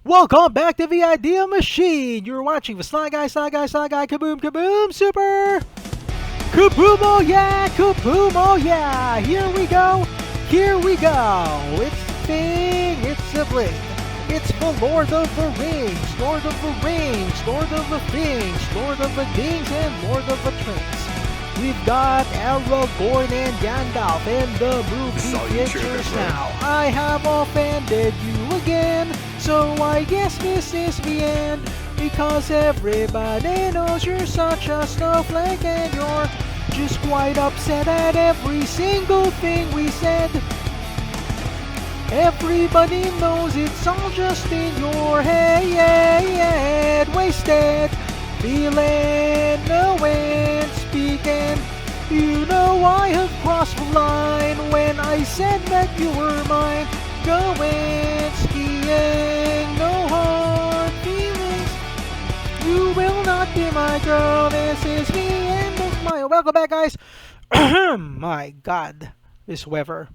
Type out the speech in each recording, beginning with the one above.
Welcome back to the Idea Machine. You're watching the Kaboom, Kaboom, Super Kaboom, oh yeah, Kaboom, oh yeah. Here we go, here we go. It's Thing, it's the Bling. It's the Lord of the Rings, Lord of the Rings, Lord of the Things, Lord of the Dings, and Lord of the Tricks. We've got Aragorn and Gandalf in the movie pictures now. I have offended you again, so I guess this is the end. Because everybody knows you're such a snowflake and you're just quite upset at every single thing we said. Everybody knows it's all just in your head. Wasted, feeling no end speaking. You know I have crossed the line when I said that you were mine. Going skiing, no hard feelings. You will not be my girl. This is the end of my. Welcome back, guys. My God, this weather.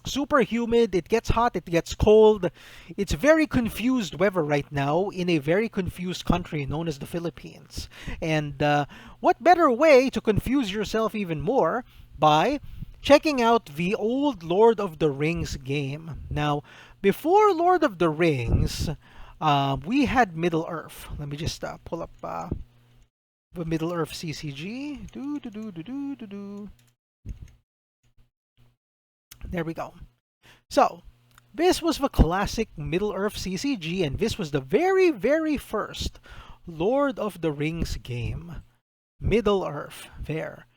Super humid, it gets hot, it gets cold. It's very confused weather right now in a very confused country known as the Philippines. And what better way to confuse yourself even more by checking out the old Lord of the Rings game. Now, before Lord of the Rings, we had Middle Earth. Let me just pull up the Middle Earth CCG. There we go. So, this was the classic Middle Earth CCG, and this was the very, very first Lord of the Rings game. Middle Earth, there.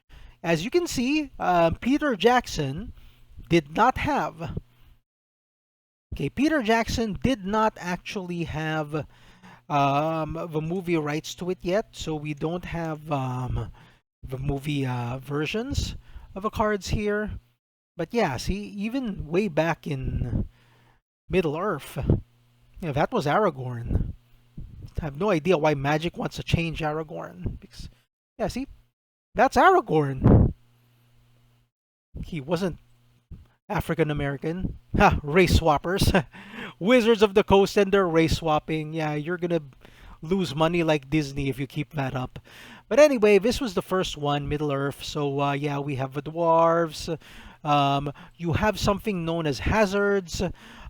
As you can see, Peter Jackson did not have... Okay, Peter Jackson did not actually have the movie rights to it yet, so we don't have the movie versions of the cards here. But yeah, see, even way back in Middle Earth, that was Aragorn. I have no idea why Magic wants to change Aragorn. Because, yeah, see, that's Aragorn. He wasn't African American. Ha, race swappers. Wizards of the Coast and their race swapping. Yeah, you're gonna lose money like Disney if you keep that up. But anyway, this was the first one, Middle Earth. So yeah, we have the dwarves. You have something known as hazards,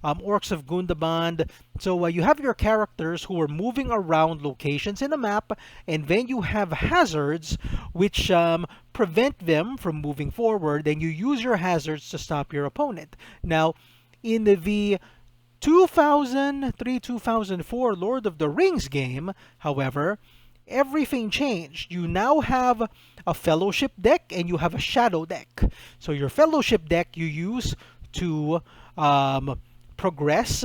orcs of Gundabad. So you have your characters who are moving around locations in the map, and then you have hazards which prevent them from moving forward, and you use your hazards to stop your opponent. Now, in the 2003-2004 Lord of the Rings game, however, everything changed. You now have a fellowship deck and you have a shadow deck. So your fellowship deck you use to progress,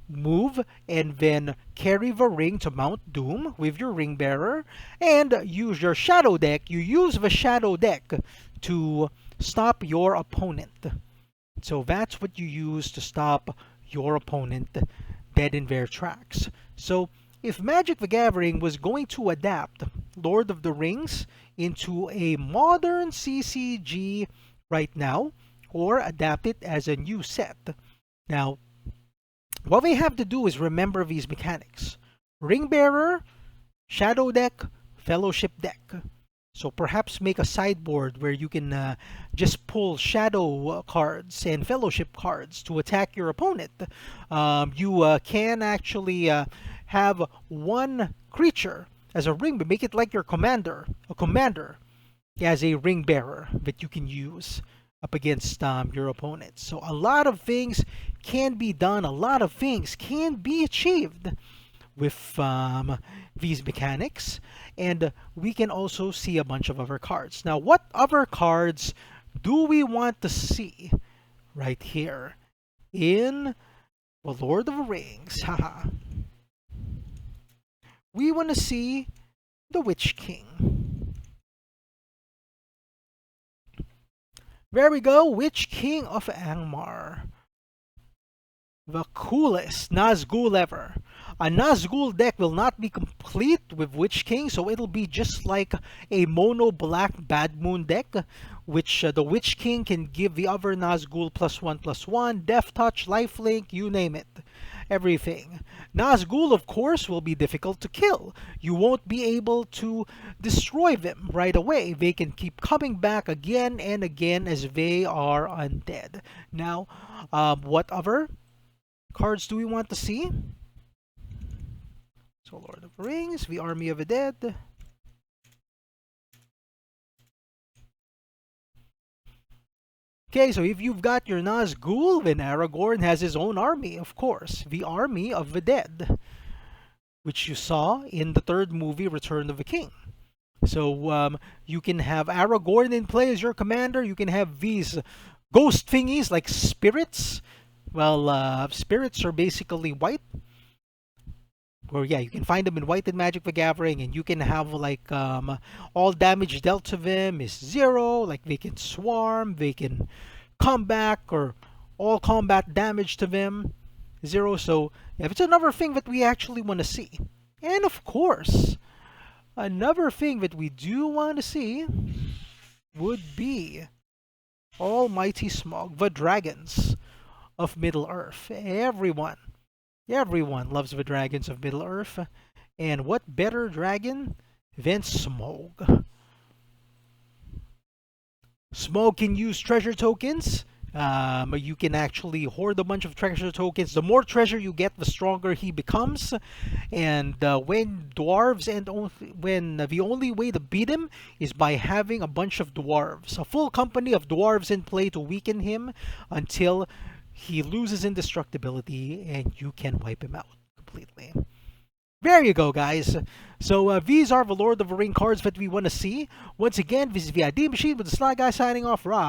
move, and then carry the ring to Mount Doom with your ring bearer. And use your shadow deck. You use the shadow deck to stop your opponent. So that's what you use to stop your opponent dead in their tracks. So if Magic the Gathering was going to adapt Lord of the Rings into a modern CCG right now, or adapt it as a new set, now, what we have to do is remember these mechanics. Ring Bearer, Shadow Deck, Fellowship Deck. So perhaps make a sideboard where you can just pull Shadow cards and Fellowship cards to attack your opponent. You can actually have one creature as a ring, but make it like your commander, a commander as a ring bearer that you can use up against your opponent. So a lot of things can be done, a lot of things can be achieved with these mechanics, and we can also see a bunch of other cards. Now, what other cards do we want to see right here in the Lord of the Rings? Haha. We want to see the Witch King. There we go, Witch King of Angmar. The coolest Nazgul ever. A Nazgul deck will not be complete with Witch King, so it'll be just like a mono black Bad Moon deck, which the Witch King can give the other Nazgul +1/+1, Death Touch, Lifelink, you name it. everything. Nazgul, of course, will be difficult to kill. You won't be able to destroy them right away. They can keep coming back again and again as they are undead. Now, what other cards do we want to see? So, Lord of the Rings, the Army of the Dead. Okay, so if you've got your Nazgul, then Aragorn has his own army, of course. The Army of the Dead, which you saw in the third movie, Return of the King. So you can have Aragorn in play as your commander. You can have these ghost thingies like spirits. Well, spirits are basically white. Or yeah, you can find them in White and Magic the Gathering, and you can have like all damage dealt to them is 0. Like they can swarm, they can come back, or all combat damage to them 0. So yeah, it's another thing that we actually want to see. And of course, another thing that we do want to see would be Almighty Smog, the dragons of Middle-earth. Everyone loves the dragons of Middle-earth. And what better dragon than Smaug? Smaug can use treasure tokens. You can actually hoard a bunch of treasure tokens. The more treasure you get, the stronger he becomes. And when dwarves when the only way to beat him is by having a bunch of dwarves, a full company of dwarves in play to weaken him until he loses indestructibility and you can wipe him out completely. There you go, guys. So these are the Lord of the Ring cards that we want to see. Once again, this is the ID Machine with the Sly Guy signing off. Right.